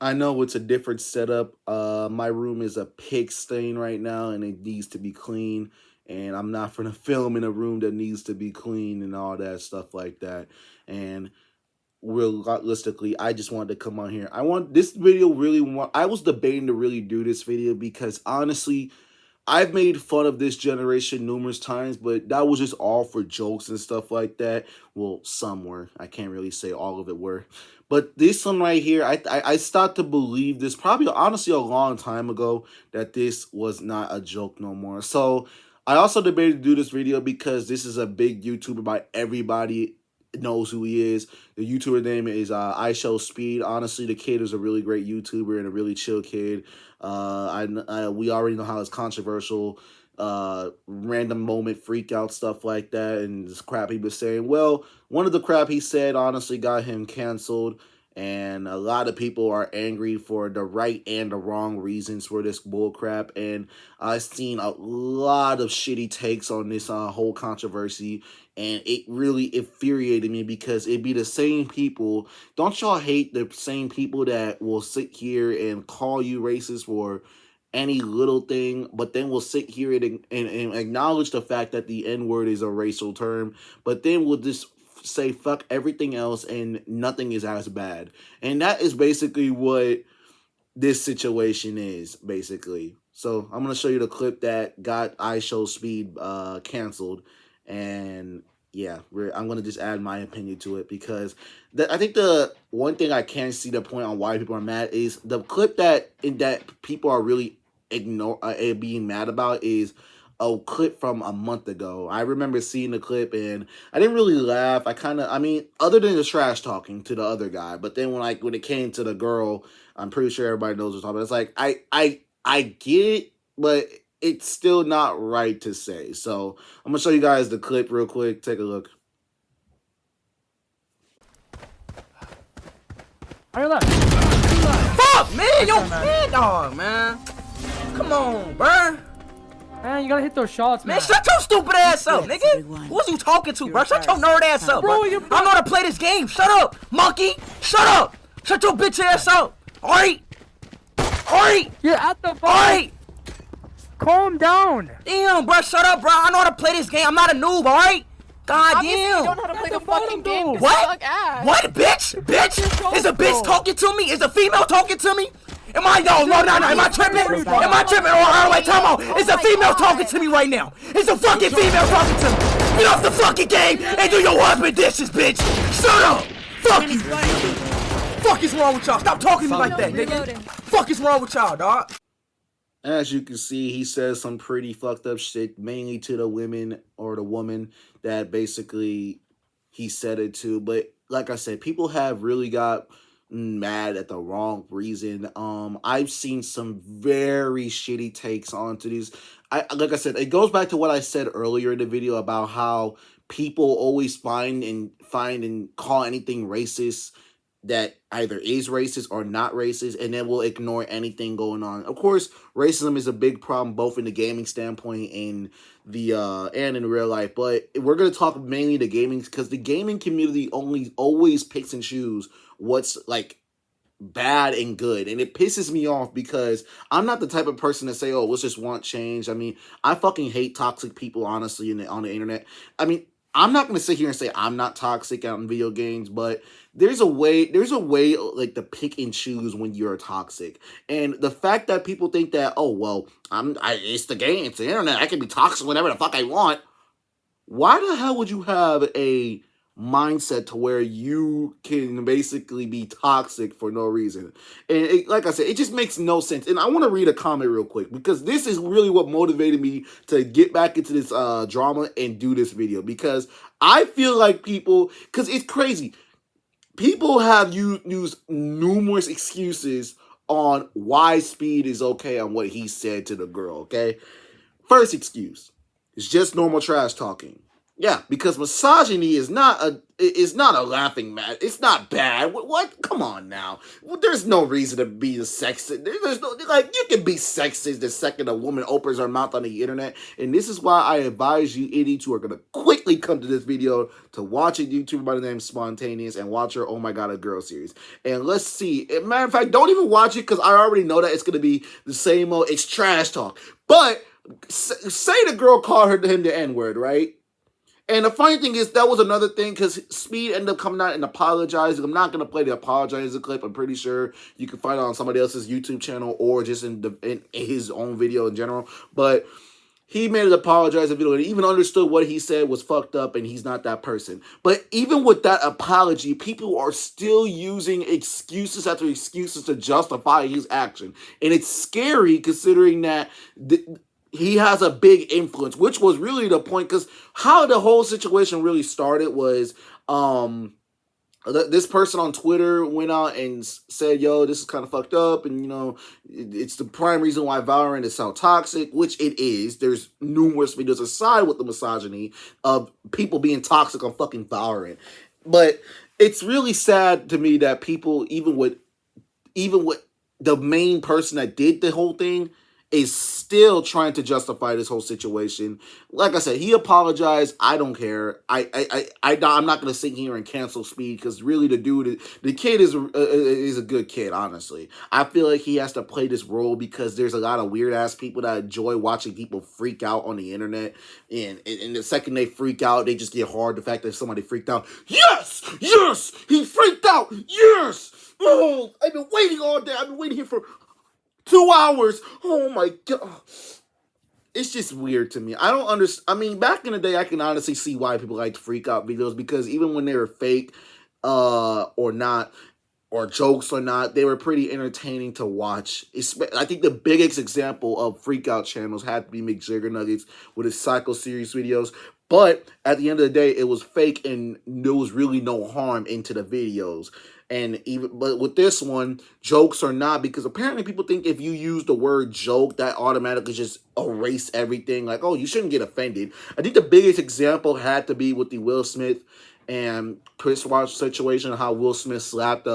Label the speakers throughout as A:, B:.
A: I know it's a different setup. My room is a pig stain right now, and it needs to be clean. And I'm not gonna film in a room that needs to be clean and all that stuff like that. And realistically, I just wanted to come on here. I want this video really. I was debating to really do this video because honestly, I've made fun of this generation numerous times, but that was just all for jokes and stuff like that. Well, some were. I can't really say all of it were. But this one right here, I start to believe this probably honestly a long time ago that this was not a joke no more. So I also debated to do this video because this is a big YouTuber by everybody knows who he is. The YouTuber name is I Show Speed. Honestly, the kid is a really great YouTuber and a really chill kid. We already know how it's controversial, random moment freak out stuff like that, and this crap he was saying. Well, one of the crap he said honestly got him canceled, and a lot of people are angry for the right and the wrong reasons for this bull crap. And I've seen a lot of shitty takes on this whole controversy, and it really infuriated me because it'd be the same people. Don't y'all hate the same people that will sit here and call you racist for any little thing, but then we'll sit here and acknowledge the fact that the N-word is a racial term, but then we'll just say fuck everything else and nothing is as bad. And that is basically what this situation is, basically. So I'm going to show you the clip that got I Show Speed canceled. And yeah, I'm going to just add my opinion to it because I think the one thing I can see the point on why people are mad is the clip that people are really being mad about is a clip from a month ago. I remember seeing the clip and I didn't really laugh. I mean, other than the trash talking to the other guy, but then when it came to the girl, I'm pretty sure everybody knows what's talking about. It's like I get it, but it's still not right to say. So I'm gonna show you guys the clip real quick. Take a look.
B: Hurry up!
C: Fuck, man! Yo, man, dog, man. Come on, bruh.
B: Man, you gotta hit those shots, man.
C: Man, shut your stupid ass up, nigga. Who was you talking to, bro? Shut your nerd ass up, bro. I know how to play this game. Shut up, monkey. Shut up. Shut your bitch ass up. Alright? Alright?
B: You're at the bar.
C: Alright?
B: Calm down.
C: Damn, bro. Shut up, bro. I know how to play this game. I'm not a noob, alright? God
D: Obviously,
C: damn.
D: you don't know how to play the fucking game. You
C: What?
D: suck ass.
C: What, bitch? Bitch? Is a bitch talking to me? Is a female talking to me? Am I, yo, no, am I tripping? Am I tripping? Oh, wait, time out. It's a female talking to me right now. It's a fucking female talking to me. Get off the fucking game and do your husband dishes, bitch. Shut up. Fuck you. Fuck is wrong with y'all? Stop talking to me like that, nigga. Fuck is wrong with y'all, dog?
A: As you can see, he says some pretty fucked up shit, mainly to the women or the woman that basically he said it to. But like I said, people have really got mad at the wrong reason. I've seen some very shitty takes onto this. Like I said, it goes back to what I said earlier in the video about how people always find and call anything racist that either is racist or not racist, and then we'll ignore anything going on. Of course, racism is a big problem both in the gaming standpoint and and in real life. But we're gonna talk mainly the gaming because the gaming community always picks and chooses what's like bad and good, and it pisses me off because I'm not the type of person to say, oh, let's just want change. I mean, I fucking hate toxic people, honestly, on the internet. I mean, I'm not gonna sit here and say I'm not toxic out in video games, but there's a way like to pick and choose when you're toxic. And the fact that people think that, oh well, it's the game, it's the internet, I can be toxic whenever the fuck I want. Why the hell would you have a mindset to where you can basically be toxic for no reason? And like I said, it just makes no sense. And I want to read a comment real quick because this is really what motivated me to get back into this drama and do this video, because I feel like people, because it's crazy, people have used numerous excuses on why Speed is okay on what he said to the girl. Okay, first excuse, it's just normal trash talking. Yeah, because misogyny is not a laughing matter. It's not bad. What? Come on now. There's no reason to be sexist. There's no, like, you can be sexist the second a woman opens her mouth on the internet. And this is why I advise you idiots who are gonna quickly come to this video to watch a YouTuber by the name Spontaneous and watch her Oh My God, a Girl series. And let's see. Matter of fact, don't even watch it because I already know that it's gonna be the same old. It's trash talk. But say the girl called him the N-word, right? And the funny thing is, that was another thing, because Speed ended up coming out and apologizing. I'm not going to play the apologizing clip. I'm pretty sure you can find it on somebody else's YouTube channel or just in his own video in general. But he made an apologizing video and even understood what he said was fucked up and he's not that person. But even with that apology, people are still using excuses after excuses to justify his action. And it's scary considering that he has a big influence, which was really the point, because how the whole situation really started was this person on Twitter went out and said, yo, this is kind of fucked up, and, you know, it's the prime reason why Valorant is so toxic, which it is. There's numerous videos aside with the misogyny of people being toxic on fucking Valorant. But it's really sad to me that people, even with the main person that did the whole thing, is still trying to justify this whole situation. Like I said, he apologized. I don't care. I'm not going to sit here and cancel Speed, because really the kid is a good kid, honestly. I feel like he has to play this role because there's a lot of weird-ass people that enjoy watching people freak out on the internet. And the second they freak out, they just get hard. The fact that somebody freaked out. Yes! Yes! He freaked out! Yes! Oh, I've been waiting all day. I've been waiting here for 2 hours. Oh my God. It's just weird to me. I don't understand. I mean, back in the day, I can honestly see why people like freak out videos, because even when they were fake or not, or jokes or not, they were pretty entertaining to watch. I think the biggest example of freak out channels had to be McJiggerNuggets with his Psycho Series videos. But at the end of the day, it was fake and there was really no harm into the videos. But with this one, jokes or not, because apparently people think if you use the word joke, that automatically just erase everything. Like, oh, you shouldn't get offended. I think the biggest example had to be with the Will Smith and Chris Rock situation, how Will Smith slapped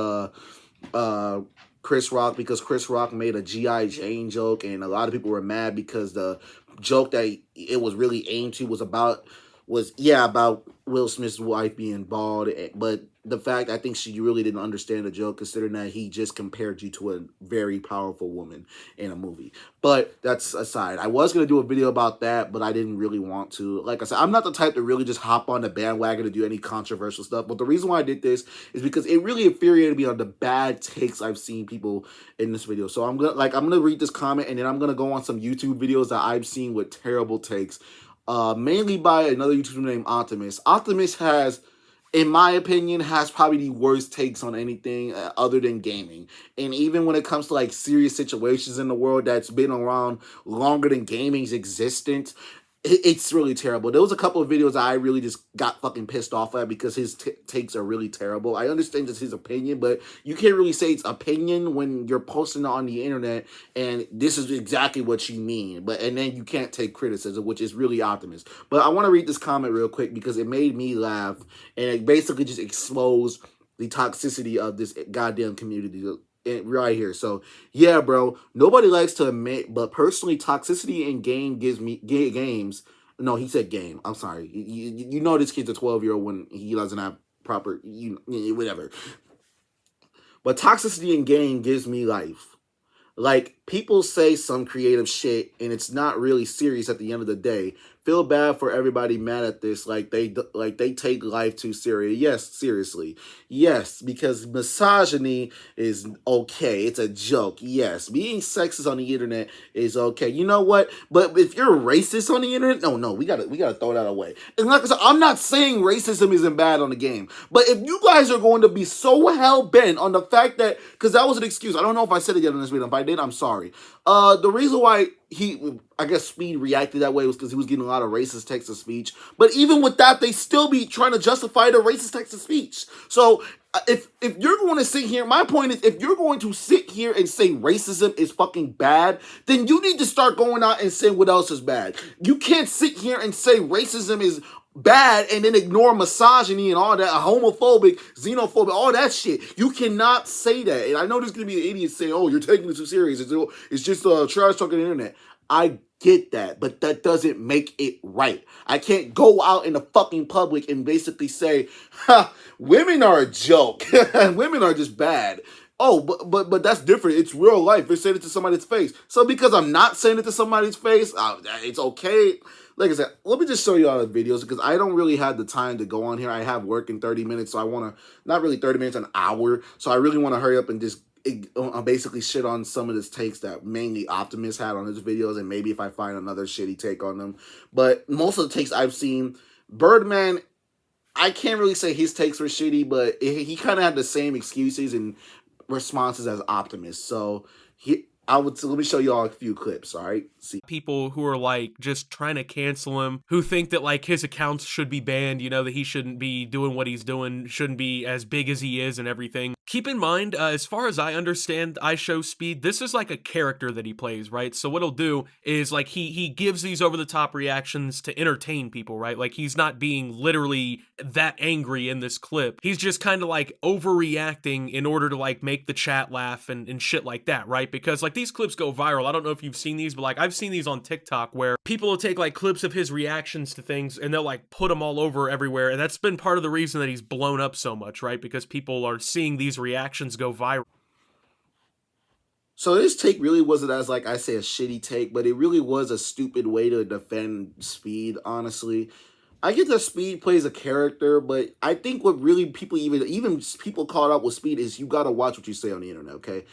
A: Chris Rock because Chris Rock made a G.I. Jane joke, and a lot of people were mad because the joke that it was really aimed to was about Will Smith's wife being bald. But the fact, I think she really didn't understand the joke, considering that he just compared you to a very powerful woman in a movie. But that's aside. I was going to do a video about that, but I didn't really want to. Like I said, I'm not the type to really just hop on the bandwagon to do any controversial stuff. But the reason why I did this is because it really infuriated me on the bad takes I've seen people in this video. So I'm gonna read this comment, and then I'm gonna go on some YouTube videos that I've seen with terrible takes. Mainly by another YouTuber named Optimus. Optimus has, in my opinion, has probably the worst takes on anything other than gaming. And even when it comes to like serious situations in the world that's been around longer than gaming's existence, it's really terrible. There was a couple of videos I really just got fucking pissed off at because his takes are really terrible. I understand it's his opinion, but you can't really say it's opinion when you're posting on the internet and this is exactly what you mean. And then you can't take criticism, which is really Optimus. But I want to read this comment real quick because it made me laugh, and it basically just exposed the toxicity of this goddamn community right here. So yeah, bro, nobody likes to admit, but personally, toxicity in games. No, he said game. I'm sorry. You know this kid's a 12-year-old when he doesn't have proper, whatever. But toxicity in game gives me life. Like, people say some creative shit and it's not really serious at the end of the day. Feel bad for everybody mad at this, like they take life too serious. Yes, seriously. Yes, because misogyny is okay. It's a joke. Yes, being sexist on the internet is okay. You know what? But if you're racist on the internet, no, we gotta throw that away. And like I said, I'm not saying racism isn't bad on the game, but if you guys are going to be so hell bent on the fact that, because that was an excuse. I don't know if I said it yet in this video. If I did, I'm sorry. The reason why I guess Speed reacted that way was because he was getting a lot of racist text of speech. But even with that, they still be trying to justify the racist text of speech. So if you're going to sit here, my point is, if you're going to sit here and say racism is fucking bad, then you need to start going out and saying what else is bad. You can't sit here and say racism is bad and then ignore misogyny and all that, homophobic, xenophobic, all that shit. You cannot say that. And I know there's gonna be an idiot saying, "Oh, you're taking it too serious. It's just trash talking on the internet." I get that, but that doesn't make it right. I can't go out in the fucking public and basically say, "Ha, women are a joke. Women are just bad." Oh, but that's different. It's real life. They're saying it to somebody's face. So because I'm not saying it to somebody's face, it's okay. Like I said, let me just show you all the videos because I don't really have the time to go on here. I have work in 30 minutes, so I want to, not really 30 minutes, an hour. So I really want to hurry up and just basically shit on some of his takes that mainly Optimus had on his videos, and maybe if I find another shitty take on them. But most of the takes I've seen, Birdman, I can't really say his takes were shitty, but he kind of had the same excuses and responses as Optimus. So let me show you all a few clips, all right? See.
E: People who are like just trying to cancel him, who think that like his accounts should be banned, you know, that he shouldn't be doing what he's doing, shouldn't be as big as he is and everything. Keep in mind, as far as I understand IShowSpeed, this is like a character that he plays, right? So what he'll do is like he gives these over-the-top reactions to entertain people, right? Like he's not being literally that angry in this clip. He's just kind of like overreacting in order to like make the chat laugh and shit like that, right? Because like these clips go viral. I don't know if you've seen these, but like I've seen these on TikTok where people will take like clips of his reactions to things and they'll like put them all over everywhere. And that's been part of the reason that he's blown up so much, right? Because people are seeing these reactions go viral.
A: So this take really wasn't, as like I say, a shitty take, but it really was a stupid way to defend Speed, honestly. I get that Speed plays a character, but I think what really people, even people caught up with Speed, is you gotta watch what you say on the internet, okay?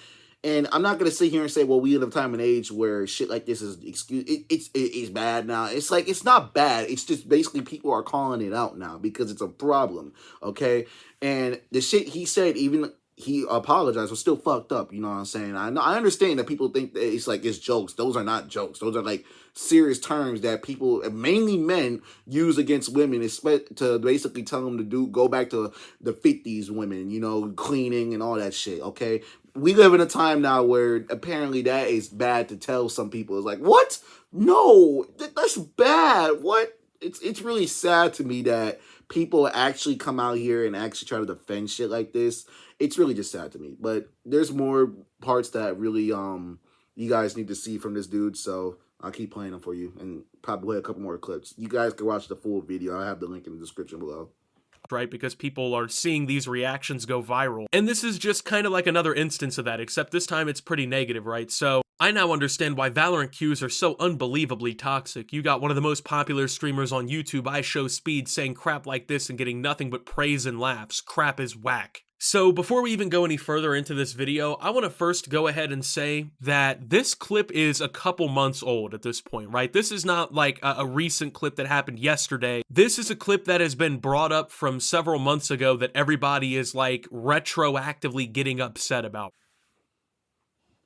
A: And I'm not gonna sit here and say, well, we live in a time and age where shit like this is it's bad now. It's like, it's not bad. It's just basically people are calling it out now because it's a problem, okay? And the shit he said, even he apologized, was still fucked up. You know what I'm saying? I understand that people think that it's like it's jokes. Those are not jokes. Those are like serious terms that people, mainly men, use against women, to basically tell them to go back to the 50s women, you know, cleaning and all that shit. Okay, we live in a time now where apparently that is bad to tell some people. It's like, what? No, that's bad. What? It's really sad to me that people actually come out here and actually try to defend shit like this. It's really just sad to me. But there's more parts that really you guys need to see from this dude. So I'll keep playing them for you and probably play a couple more clips. You guys can watch the full video. I have the link in the description below.
E: Right, because people are seeing these reactions go viral. And this is just kind of like another instance of that, except this time it's pretty negative, right? So I now understand why Valorant queues are so unbelievably toxic. You got one of the most popular streamers on YouTube, IShowSpeed, saying crap like this and getting nothing but praise and laughs. Crap is whack. So before we even go any further into this video, I want to first go ahead and say that this clip is a couple months old at this point, right? This is not like a recent clip that happened yesterday. This is a clip that has been brought up from several months ago that everybody is like retroactively getting upset about.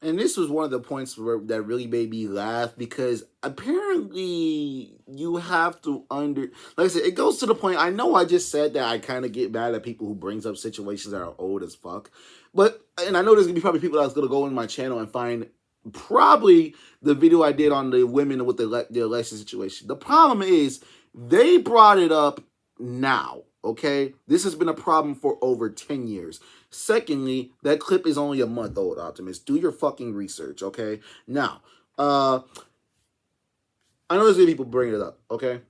A: And this was one of the points that really made me laugh, because apparently you have to like I said, it goes to the point. I know I just said that I kind of get mad at people who brings up situations that are old as fuck. And I know there's going to be probably people that's going to go in my channel and find probably the video I did on the women with the election situation. The problem is they brought it up now, okay? This has been a problem for over 10 years. Secondly, that clip is only a month old, Optimus. Do your fucking research, okay? Now, I know there's gonna be people bringing it up, okay?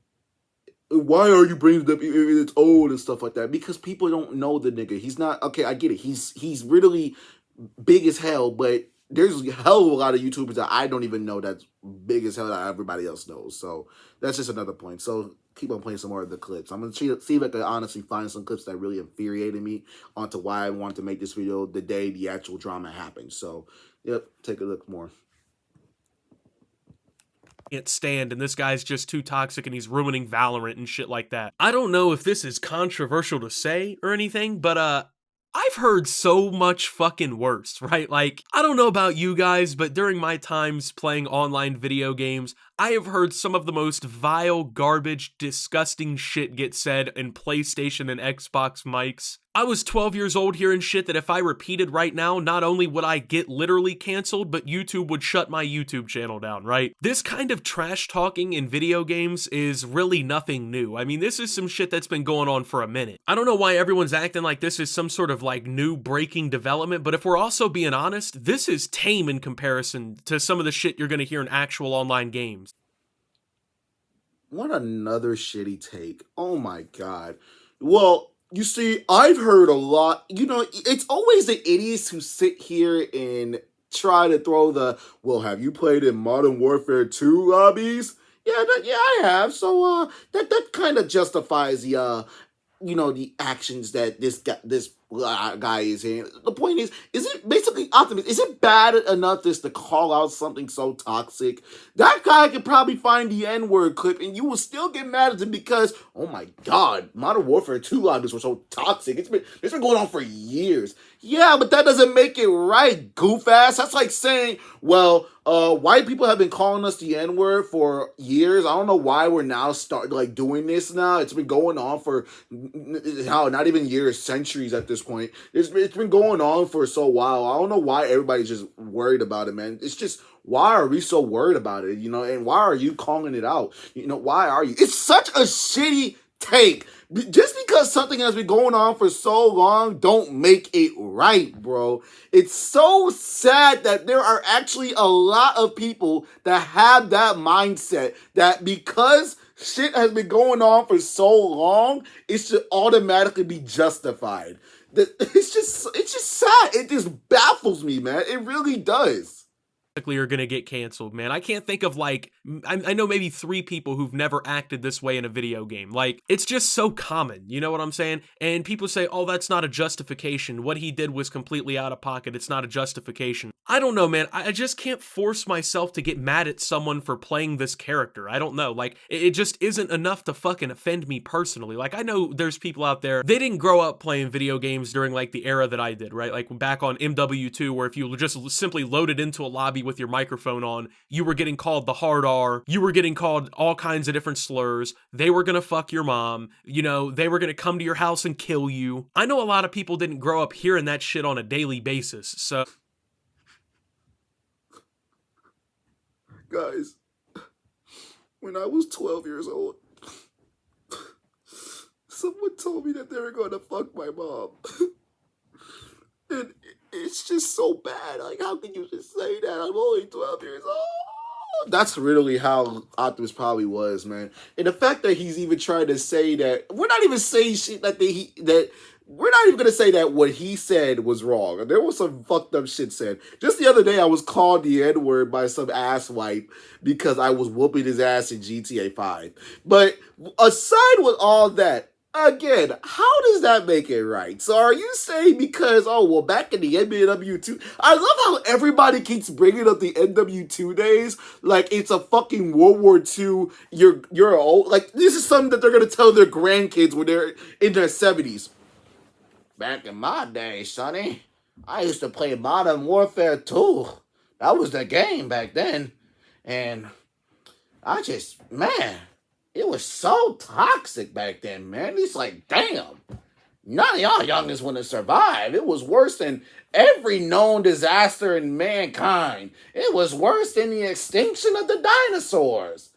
A: Why are you bringing it up if it's old and stuff like that? Because people don't know the nigga. He's not, okay, I get it. He's really big as hell, but there's a hell of a lot of YouTubers that I don't even know that's big as hell that everybody else knows. So that's just another point. So keep on playing some more of the clips. I'm going to see if I can honestly find some clips that really infuriated me onto why I wanted to make this video the day the actual drama happened. So, yep, take a look more.
E: Can't stand, and this guy's just too toxic and he's ruining Valorant and shit like that. I don't know if this is controversial to say or anything, but I've heard so much fucking worse, right? Like, I don't know about you guys, but during my times playing online video games, I have heard some of the most vile, garbage, disgusting shit get said in PlayStation and Xbox mics. I was 12 years old hearing shit that if I repeated right now, not only would I get literally canceled, but YouTube would shut my YouTube channel down, right? This kind of trash talking in video games is really nothing new. I mean, this is some shit that's been going on for a minute. I don't know why everyone's acting like this is some sort of like new breaking development, but if we're also being honest, this is tame in comparison to some of the shit you're gonna hear in actual online games.
A: What another shitty take. Oh my god. Well, you see, I've heard a lot. You know, it's always the idiots who sit here and try to throw the, well, have you played in Modern Warfare 2 lobbies? Yeah, yeah, I have. So that kind of justifies the the actions that this guy is in. The point is it basically Optimus? Is it bad enough just to call out something so toxic? That guy could probably find the N-word clip and you will still get mad at him because, oh my god, Modern Warfare 2 lobbies were so toxic. It's been going on for years. Yeah, but that doesn't make it right, goof ass. That's like saying, well, white people have been calling us the N-word for years. I don't know why we're now doing this now. It's been going on for not even years, centuries at this point. It's been going on for so while. I don't know why everybody's just worried about it, man. It's just, why are we so worried about it, and why are you calling it out? Why are you? It's such a shitty take. Just because something has been going on for so long don't make it right, bro. It's so sad that there are actually a lot of people that have that mindset that because shit has been going on for so long, it should automatically be justified. It's just sad. It just baffles me, man. It really does.
E: Are gonna get canceled, man. I can't think of I know maybe 3 people who've never acted this way in a video game. Like, it's just so common, you know what I'm saying? And people say, oh, that's not a justification. What he did was completely out of pocket. It's not a justification. I don't know, man. I just can't force myself to get mad at someone for playing this character. I don't know. Like, it just isn't enough to fucking offend me personally. Like, I know there's people out there, they didn't grow up playing video games during like the era that I did, right? Like back on MW2, where if you just simply loaded into a lobby with your microphone on, you were getting called the hard R, you were getting called all kinds of different slurs, they were gonna fuck your mom, they were gonna come to your house and kill you. I know a lot of people didn't grow up hearing that shit on a daily basis, so...
A: Guys, when I was 12 years old, someone told me that they were gonna fuck my mom. And it's just so bad. Like, how can you just say that? I'm only 12 years old. That's really how Optimus probably was, man. And the fact that he's even trying to say that, we're not even saying shit we're not even going to say that what he said was wrong. There was some fucked up shit said. Just the other day, I was called the N-word by some asswipe because I was whooping his ass in GTA 5. But aside with all that, again, how does that make it right? So are you saying because, back in the NW2, I love how everybody keeps bringing up the NW2 days like it's a fucking World War II, you're old, like this is something that they're going to tell their grandkids when they're in their 70s. Back in my day, sonny, I used to play Modern Warfare 2. That was the game back then. And it was so toxic back then, man. It's like, damn, none of y'all youngins want to survive. It was worse than every known disaster in mankind. It was worse than the extinction of the dinosaurs.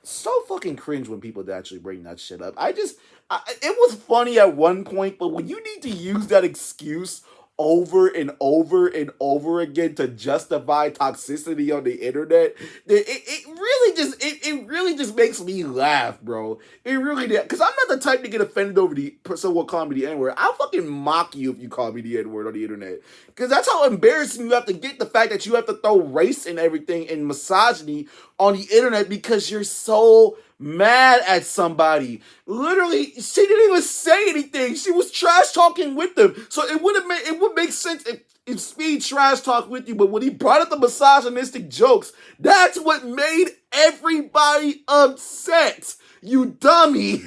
A: So fucking cringe when people actually bring that shit up. It was funny at one point, but when you need to use that excuse over and over and over again to justify toxicity on the internet, it really just makes me laugh, bro. It really did. Because I'm not the type to get offended over someone calling me the N-word. I'll fucking mock you if you call me the N-word on the internet. Because that's how embarrassing you have to get, the fact that you have to throw race and everything and misogyny on the internet because you're so mad at somebody. Literally, she didn't even say anything. She was trash talking with them. So it would make sense if Speed trash talked with you, but when he brought up the misogynistic jokes, that's what made everybody upset. You dummy.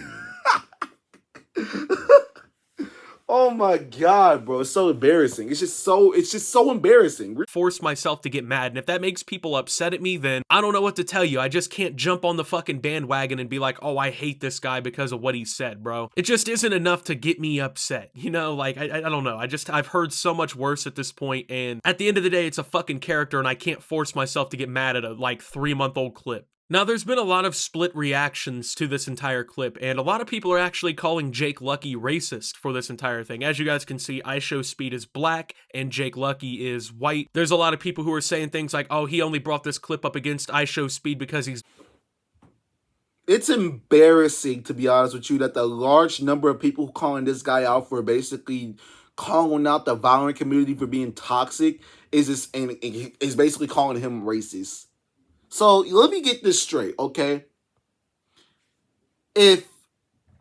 A: Oh my god, bro. It's so embarrassing. It's just so embarrassing.
E: Force myself to get mad, and if that makes people upset at me, then I don't know what to tell you. I just can't jump on the fucking bandwagon and be like, oh, I hate this guy because of what he said, bro. It just isn't enough to get me upset, you know? Like, I don't know. I've heard so much worse at this point, and at the end of the day, it's a fucking character, and I can't force myself to get mad at a, like, 3-month-old clip. Now, there's been a lot of split reactions to this entire clip, and a lot of people are actually calling Jake Lucky racist for this entire thing. As you guys can see, IShowSpeed is black, and Jake Lucky is white. There's a lot of people who are saying things like, oh, he only brought this clip up against IShowSpeed because he's...
A: It's embarrassing, to be honest with you, that the large number of people calling this guy out for basically calling out the violent community for being toxic is basically calling him racist. So let me get this straight, okay? If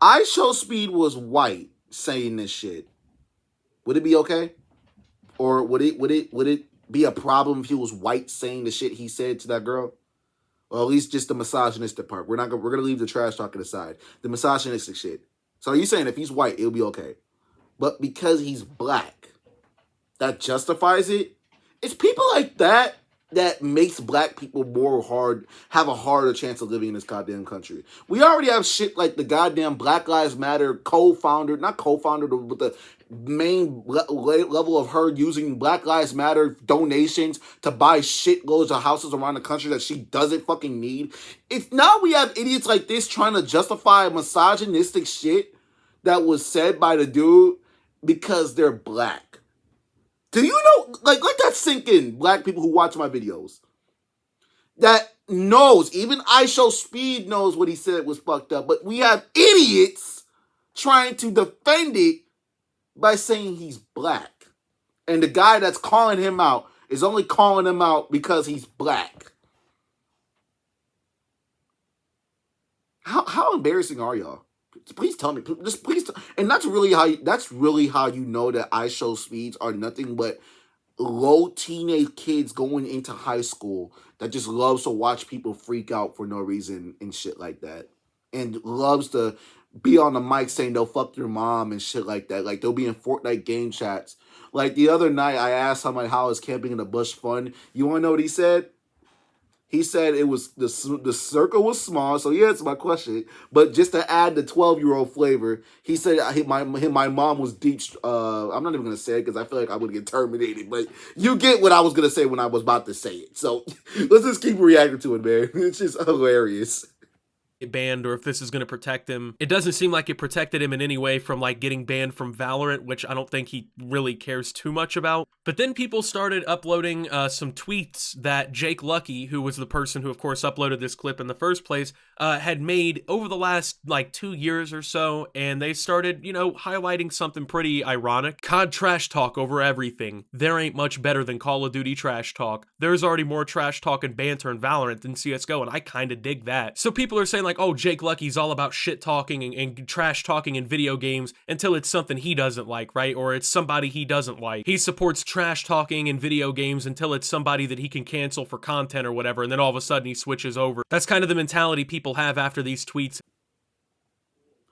A: IShowSpeed was white saying this shit, would it be okay? Or would it be a problem if he was white saying the shit he said to that girl? Or at least just the misogynistic part. We're gonna leave the trash talking aside. The misogynistic shit. So are you saying if he's white, it'll be okay? But because he's black, that justifies it? It's people like that that makes black people have a harder chance of living in this goddamn country. We already have shit like the goddamn Black Lives Matter not co-founder, but the main level of her using Black Lives Matter donations to buy shitloads of houses around the country that she doesn't fucking need. It's now we have idiots like this trying to justify misogynistic shit that was said by the dude because they're black. Do you know, like, let that sink in, black people who watch my videos. That knows, even IShowSpeed knows what he said was fucked up, but we have idiots trying to defend it by saying he's black. And the guy that's calling him out is only calling him out because he's black. How embarrassing are y'all? Please tell me. Just please. And that's really how you know that IShowSpeeds are nothing but low teenage kids going into high school that just loves to watch people freak out for no reason and shit like that. And loves to be on the mic saying they'll fuck your mom and shit like that. Like they'll be in Fortnite game chats. Like the other night I asked him like, how is camping in the bush fun? You want to know what he said? He said it was the circle was small, so he answered my question. But just to add the 12-year-old flavor, he said my mom was deep. I'm not even gonna say it because I feel like I would get terminated. But you get what I was gonna say when I was about to say it. So let's just keep reacting to it, man. It's just hilarious.
E: Banned, or if this is going to protect him. It doesn't seem like it protected him in any way from like getting banned from Valorant, which I don't think he really cares too much about. But then people started uploading some tweets that Jake Lucky, who was the person who of course uploaded this clip in the first place, had made over the last like 2 years or so, and they started, you know, highlighting something pretty ironic. COD trash talk over everything. There ain't much better than Call of Duty trash talk. There's already more trash talk and banter in Valorant than CSGO, and I kinda dig that. So people are saying like, oh, Jake Lucky's all about shit talking and trash talking in video games until it's something he doesn't like, right? Or it's somebody he doesn't like. He supports trash talking in video games until it's somebody that he can cancel for content or whatever, and then all of a sudden he switches over. That's kind of the mentality people have after these tweets.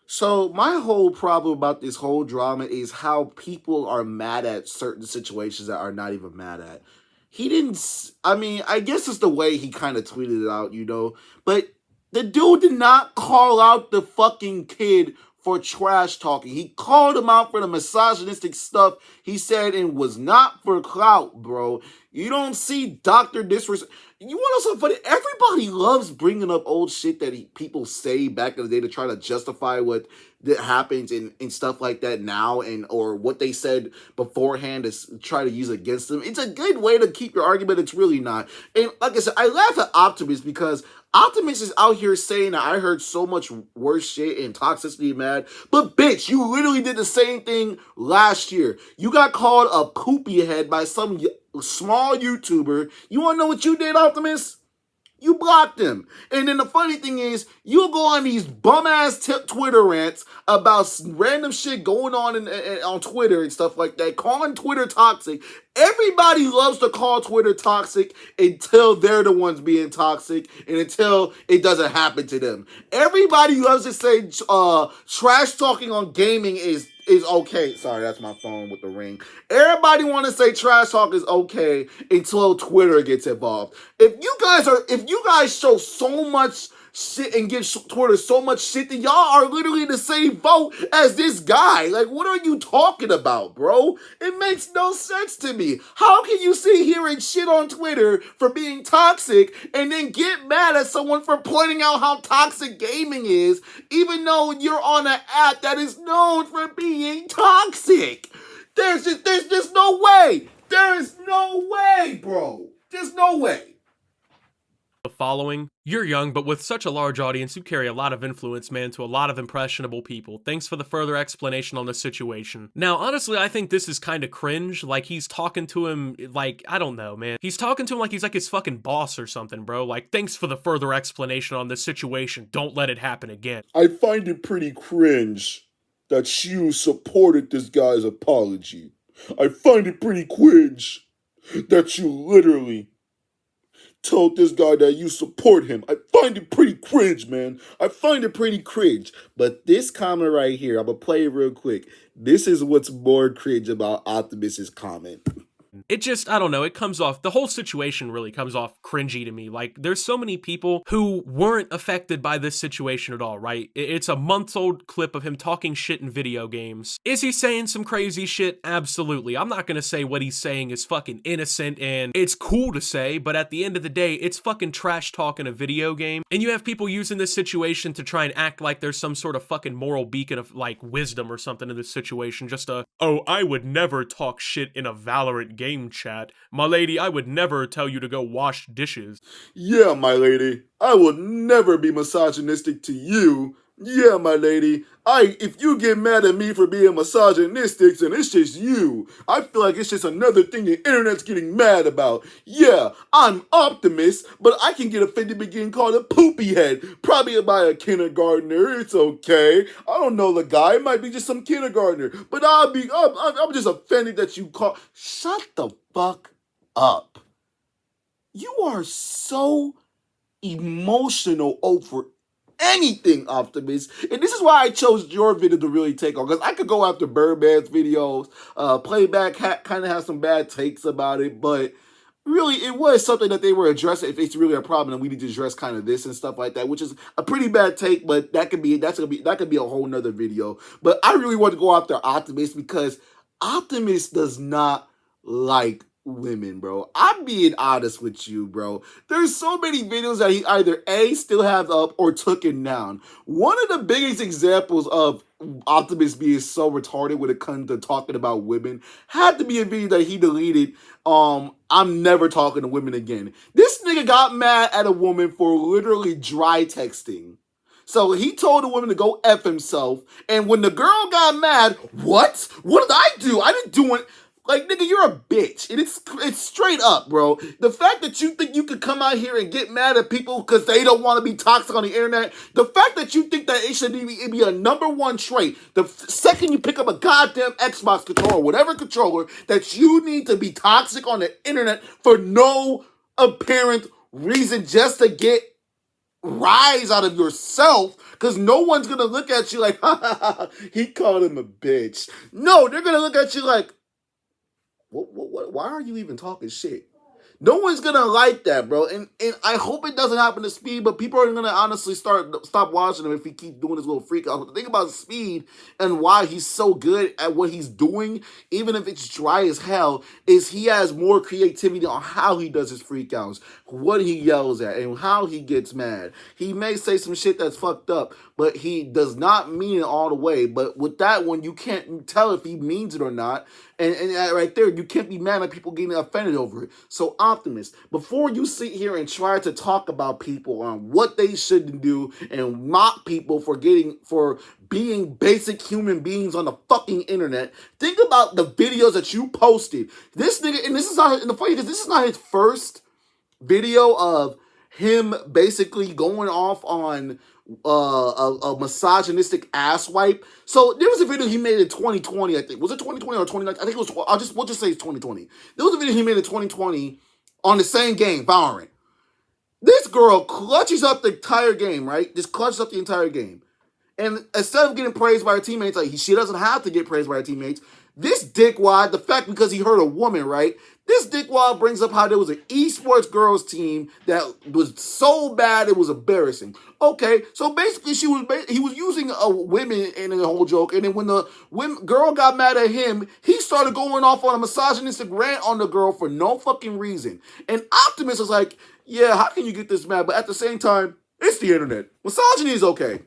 A: So my whole problem about this whole drama is how people are mad at certain situations that are not even mad at. He didn't, I mean, I guess it's the way he kind of tweeted it out, you know, but the dude did not call out the fucking kid for trash talking. He called him out for the misogynistic stuff he said and was not for clout, bro. You don't see Dr. Disrespect. You want to know something funny? Everybody loves bringing up old shit that people say back in the day to try to justify what that happens and stuff like that now, and or what they said beforehand to try to use against them. It's a good way to keep your argument. It's really not. And like I said, I laugh at Optimus because Optimus is out here saying that I heard so much worse shit and toxicity mad. But bitch, you literally did the same thing last year. You got called a poopy head by some small YouTuber. You want to know what you did, Optimus? You blocked him. And then the funny thing is, you'll go on these bum-ass Twitter rants about random shit going on on Twitter and stuff like that, calling Twitter toxic, Everybody loves to call Twitter toxic until they're the ones being toxic and until it doesn't happen to them. Everybody loves to say trash talking on gaming is okay. Sorry, that's my phone with the ring. Everybody want to say trash talk is okay until Twitter gets involved. If you guys show so much shit and give Twitter so much shit that y'all are literally in the same boat as this guy. Like, what are you talking about, bro? It makes no sense to me. How can you sit here and shit on Twitter for being toxic and then get mad at someone for pointing out how toxic gaming is, even though you're on an app that is known for being toxic? There's just no way. There is no way, bro. There's no way.
E: The following. You're young, but with such a large audience, you carry a lot of influence, man, to a lot of impressionable people. Thanks for the further explanation on the situation. Now, honestly, I think this is kind of cringe. Like, he's talking to him, like, I don't know, man. He's talking to him like he's like his fucking boss or something, bro. Like, thanks for the further explanation on this situation. Don't let it happen again.
F: I find it pretty cringe that you supported this guy's apology. I find it pretty cringe that you literally told this guy that you support him. I find it pretty cringe, man. I find it pretty cringe.
A: But this comment right here, I'm going to play it real quick. This is what's more cringe about Optimus's comment.
E: It just, I don't know, it comes off, the whole situation really comes off cringy to me. Like, there's so many people who weren't affected by this situation at all, right? It's a month-old clip of him talking shit in video games. Is he saying some crazy shit? Absolutely. I'm not gonna say what he's saying is fucking innocent and it's cool to say, but at the end of the day, it's fucking trash talk in a video game. And you have people using this situation to try and act like there's some sort of fucking moral beacon of, like, wisdom or something in this situation. Just oh, I would never talk shit in a Valorant game chat. My lady, I would never tell you to go wash dishes.
F: Yeah, my lady, I will never be misogynistic to you. Yeah, my lady, if you get mad at me for being misogynistic, then it's just you. I feel like it's just another thing the internet's getting mad about. Yeah, I'm Optimus, but I can get offended by getting called a poopy head, probably by a kindergartner. It's okay. I don't know the guy. It might be just some kindergartner, but I'm just offended that you call.
A: Shut the fuck up. You are so emotional over anything, Optimus. And this is why I chose your video to really take on, because I could go after Birdman's videos. Playback kind of has some bad takes about it, but really it was something that they were addressing. If it's really a problem, then we need to address kind of this and stuff like that, which is a pretty bad take, but that could be a whole nother video. But I really want to go after Optimus because Optimus does not like women, bro. I'm being honest with you, bro. There's so many videos that he either A, still has up or took it down. One of the biggest examples of Optimus being so retarded when it comes to talking about women had to be a video that he deleted. I'm never talking to women again. This nigga got mad at a woman for literally dry texting. So he told the woman to go F himself, and when the girl got mad, what? What did I do? I didn't do it. Like, nigga, you're a bitch. And it's straight up, bro. The fact that you think you could come out here and get mad at people because they don't want to be toxic on the internet, the fact that you think that it should be a number one trait, the second you pick up a goddamn Xbox controller or whatever controller, that you need to be toxic on the internet for no apparent reason, just to get rise out of yourself, because no one's going to look at you like, ha ha ha, he called him a bitch. No, they're going to look at you like, why are you even talking shit? No one's gonna like that, bro. And I hope it doesn't happen to Speed, but people are gonna honestly stop watching him if he keeps doing his little freak out. The thing about Speed and why he's so good at what he's doing, even if it's dry as hell, is he has more creativity on how he does his freak outs, what he yells at, and how he gets mad. He may say some shit that's fucked up, but he does not mean it all the way. But with that one, you can't tell if he means it or not. And right there, you can't be mad at people getting offended over it. So Optimus, before you sit here and try to talk about people on what they shouldn't do and mock people for being basic human beings on the fucking internet, think about the videos that you posted. This nigga, and this is not, and the funny thing is, this is not his first video of him basically going off on
F: a misogynistic ass wipe. So there was a video he made in 2020, I think. Was it 2020 or 2019? I think it was, we'll just say it's 2020. There was a video he made in 2020 on the same game, Valorant. This girl clutches up the entire game, right? Just clutches up the entire game. And instead of getting praised by her teammates, like she doesn't have to get praised by her teammates, this dickwad, the fact because he hurt a woman, right? This dickwad brings up how there was an esports girls team that was so bad it was embarrassing. Okay, so basically he was using women in the whole joke, and then when the girl got mad at him, he started going off on a misogynistic rant on the girl for no fucking reason. And Optimus is like, yeah, how can you get this mad? But at the same time, it's the internet. Misogyny is okay.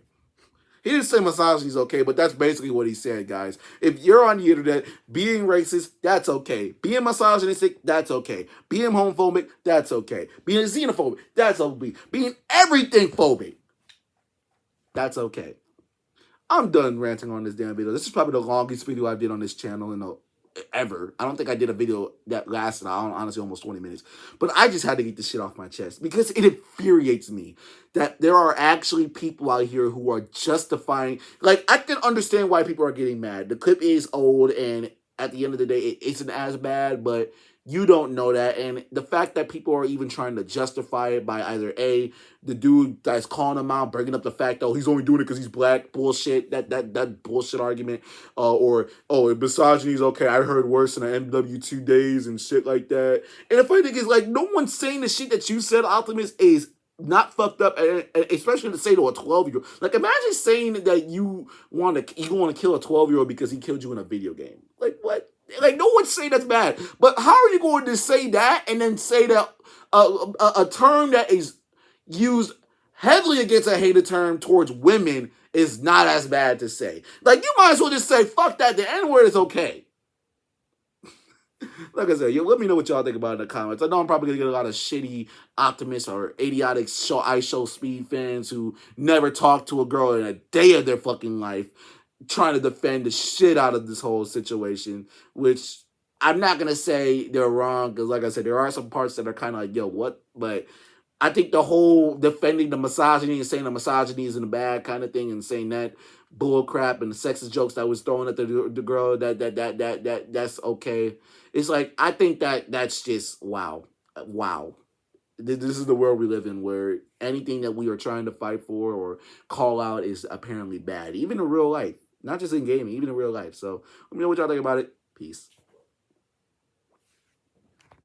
F: He didn't say misogyny is okay, but that's basically what he said, guys. If you're on the internet being racist, that's okay. Being misogynistic, that's okay. Being homophobic, that's okay. Being xenophobic, that's okay. Being everything phobic, that's okay. I'm done ranting on this damn video. This is probably the longest video I did on this channel ever. I don't think I did a video that lasted, honestly, almost 20 minutes. But I just had to get this shit off my chest because it infuriates me that there are actually people out here who are justifying. Like, I can understand why people are getting mad. The clip is old, and at the end of the day, it isn't as bad, but you don't know that. And the fact that people are even trying to justify it by either A, the dude that's calling him out, bringing up the fact, oh, he's only doing it because he's black, bullshit, that bullshit argument, or, oh, misogyny is okay, I heard worse in the MW2 days and shit like that. And the funny thing is, like, no one's saying the shit that you said, Optimus, is not fucked up, and especially to say to a 12-year-old. Like, imagine saying that you want to kill a 12-year-old because he killed you in a video game. Like, what? Like, no one's saying that's bad. But how are you going to say that and then say that a term that is used heavily against a hated term towards women is not as bad to say? Like, you might as well just say, fuck that, the N-word is okay. Like I said, let me know what y'all think about it in the comments. I know I'm probably going to get a lot of shitty Optimus or idiotic Ice Show Speed fans who never talked to a girl in a day of their fucking life trying to defend the shit out of this whole situation, which I'm not going to say they're wrong because, like I said, there are some parts that are kind of like, yo, what? But I think the whole defending the misogyny and saying the misogyny is in the bad kind of thing and saying that bull crap and the sexist jokes that was thrown at the girl, that's okay. It's like, I think that's just, wow. This is the world we live in where anything that we are trying to fight for or call out is apparently bad, even in real life, not just in gaming, even in real life. So let me know what y'all think about it. Peace.